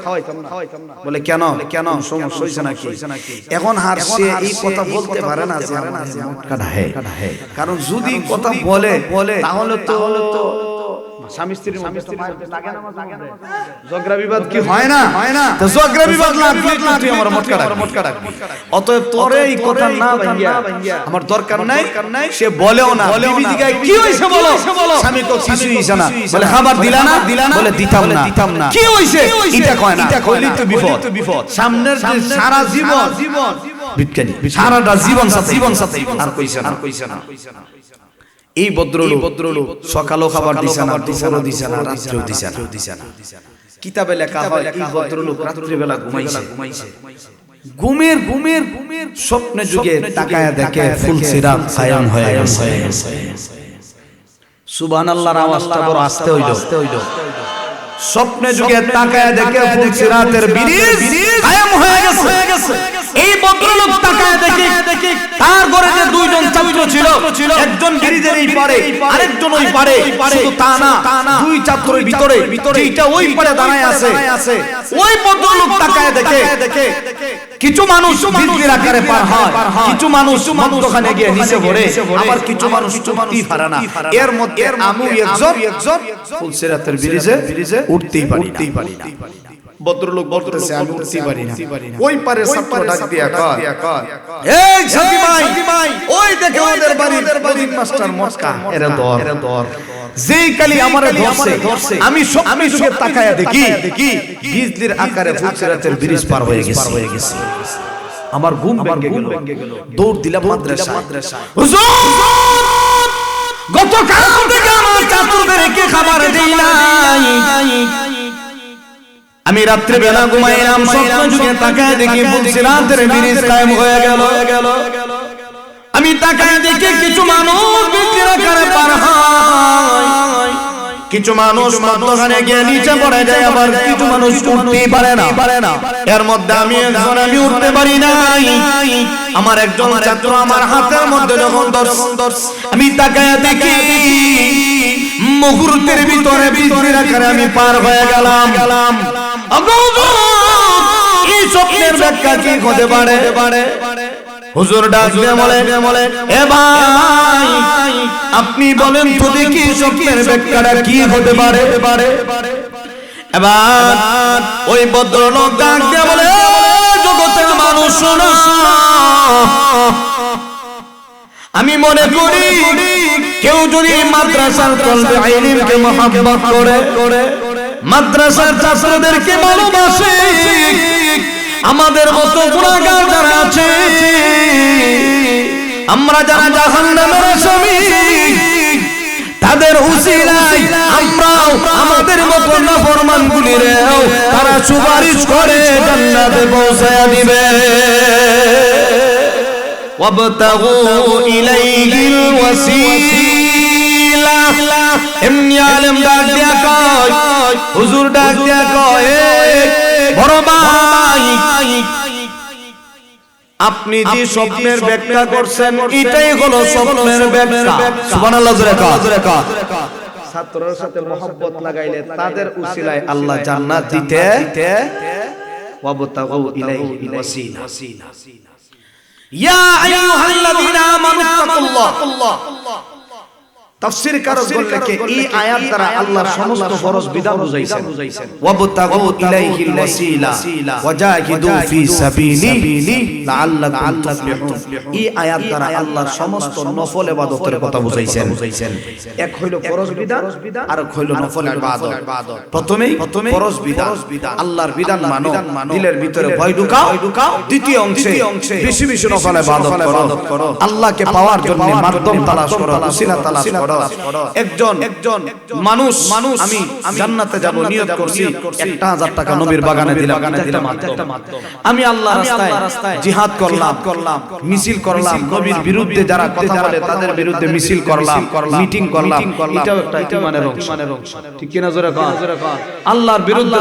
খাওয়াইতাম না। বলে কেন সমস্যা হইছে নাকি? এখন আর সে এই কথা বলতে পারে না যে আমার মটকা ঢাহে, কারণ যদি কথা বলে তাহলে তো স্বামী স্ত্রীর মধ্যে লাগে না, ঝগড়া বিবাদ কি হয় না? তো ঝগড়া বিবাদ লাগলে তুই আমার মটকা ডাক। অতএব তোরে এই কথা না ভাইয়া আমার দরকার নাই। সে বলেও না, বিবি জিগায় কি হইছে বলো, স্বামী তো কিছু হইছে না। বলে খাবার দিলা না? বলে দিতাম না। কি হইছে এটা কয় না, কইলি তো বিপদ। সামনের যে সারা জীবন বিজ্ঞানী, সারাটা জীবন সাথে আর কইছে না। এই ভদ্রলোক সকালও খাবার দিছে না, দুপুরও দিছে না, রাত্রেও দিছে না। কিতাবে লেখা হয় এই ভদ্রলোক রাত্রিবেলা ঘুমাইছে। ঘুমের স্বপ্নে যুগে তাকায়া দেখে ফুলসিরাত কায়েম হয়ে গেছে। সুবহানাল্লাহর আওয়াজটা বড় আস্তে হইল। স্বপ্নে যুগে তাকায়া দেখে ফুলসিরাতের ব্রিজ কায়েম হয়ে গেছে। এই ভদ্রলোক তাকায় দেখে তার ঘরে যে দুইজন ছাত্র ছিল, একজন ব্রিজের এই পারে, আরেকজন ওই পারে। শুধু তা না, দুই ছাত্রের ভিতরে যেটা ওই পারে দাঁড়ায় আছে, ওই ভদ্রলোক তাকায় দেখে কিছু মানুষ ব্রিজের আকারে পার হয়, কিছু মানুষ মধ্যখানে গিয়ে নিচে পড়ে, আবার কিছু মানুষ চুপতি পারে না। এর মধ্যে আমি একজন ফুলসিরাতের ব্রিজে উঠতেই পারি না। ভদ্রলোক বলতেছে আমি উঠতে পারি না। ওই পারে ছাত্র ডাক দিয়া কয়, এই সাথী ভাই, ওই দেখে ওদের বাড়ির মাস্টার মটকা, এরা দর। যেই কালি আমারে ধরছে, আমি স্বপ্নে যুগে তাকায়া দেখি বিজলির আকারে ফুলসিরাতের ব্রিজ পার হয়ে গেছে। আমার ঘুম ভেঙে গেল। দৌড় দিলাম মাদ্রাসায়। হুজুর, গতকাল থেকে আমার ছাত্রদেরকে খাবার দেই নাই। আমি রাত্রে বেলা ঘুমাইলাম, স্বপ্ন যুগে তাকায় দেখি ফুলসিরাতের ব্রিজ কায়েম হয়ে গেল। আমি তাকায় দেখি কিছু মানুষ ব্রিজের আকারে পার হয়, কিছু মানুষ মধ্যখানে গিয়ে নিচে পড়ে যায়, আবার কিছু মানুষ উঠতেই পারে না। এর মধ্যে আমি উঠতে পারি নাই। আমার একজন ছাত্র আমার হাতের মধ্যে যখন আমি তাকায় দেখি মুহূর্তের ভিতরে ব্রিজের আকারে আমি পার হয়ে গেলাম। এই স্বপ্নের ব্যাখ্যা কি হতে পারে? হুজুর ডাক দিয়ে বলে, এ ভাই আপনি বলেন তো দেখি স্বপ্নের ব্যাখ্যাটা কি হতে পারে? এবার ওই ভদ্রলোক ডাক দিয়ে বলে, জগতের মানুষ শোনো, আমি মনে করি কেউ যদি মাদ্রাসার তলবে ইলমকে মহব্বত করে, মাদ্রাসার ছাত্রদেরকে ভালোবাসে, আমাদের মতো গুনাহগার যারা আছে, আমরা যারা জাহান্নামের আসামি, তাদের উসিলায় আমরাও আমাদের মতো নাফরমানগুলিরেও তারা সুপারিশ করে জান্নাতে পৌঁছায়া দিবে। ওয়াবতাগু ইলাইহিল ওয়াসিলা। এমনি আলেম ডাক দিয়া কয়, হুজুর ডাক দিয়া কয়, বড় ভাই আপনি যে স্বপ্নের ব্যাখ্যা করছেন এটাই হলো স্বপ্নের ব্যাখ্যা। সুবহানাল্লাহ, জোরে কর। ছাত্রদের সাথে মহব্বত লাগাইলে তাদের উসিলায় আল্লাহ জান্নাত দিতে ওয়াবতাগু ইলাইহিল ওয়াসিলা ইয়া আইয়ুহাল্লাযীনা আমানু তাকুল্লাহ তাফসীর কারক বললে কি এই আয়াত দ্বারা আল্লাহর সমস্ত ফরজ বিধান বুঝাইছেন ওয়াবতাগু ইলাইহিল ওয়াসিলা ওয়াজাহিদু ফি সাবিলি লাআল্লাকুম তুফলিহুন এই আয়াত দ্বারা আল্লাহর সমস্ত নফল ইবাদতের কথা বুঝাইছেন এক হইল ফরজ বিধান আর এক হইল নফল ইবাদত প্রথমেই ফরজ বিধান আল্লাহর বিধান মানো দিলের ভিতরে ভয় ঢুকাও দ্বিতীয় অংশে বেশি বেশি নফল ইবাদত করো আল্লাহকে পাওয়ার জন্য মাধ্যম তালাশ করো ওসিলা তালাশ করো একজন মানুষ আমি জান্নাতে যাব নিয়ত করছি 1000 টাকা নবীর বাগানে দিলাম একটা মাধ্যম আমি আল্লাহর রাস্তায় জিহাদ করলাম মিছিল করলাম নবীর বিরুদ্ধে যারা কথা বলে তাদের বিরুদ্ধে মিছিল করলাম মিটিং করলাম এটাও একটা ঈমানের অংশ ঠিক কি না জোরে কন আল্লাহর বিরুদ্ধে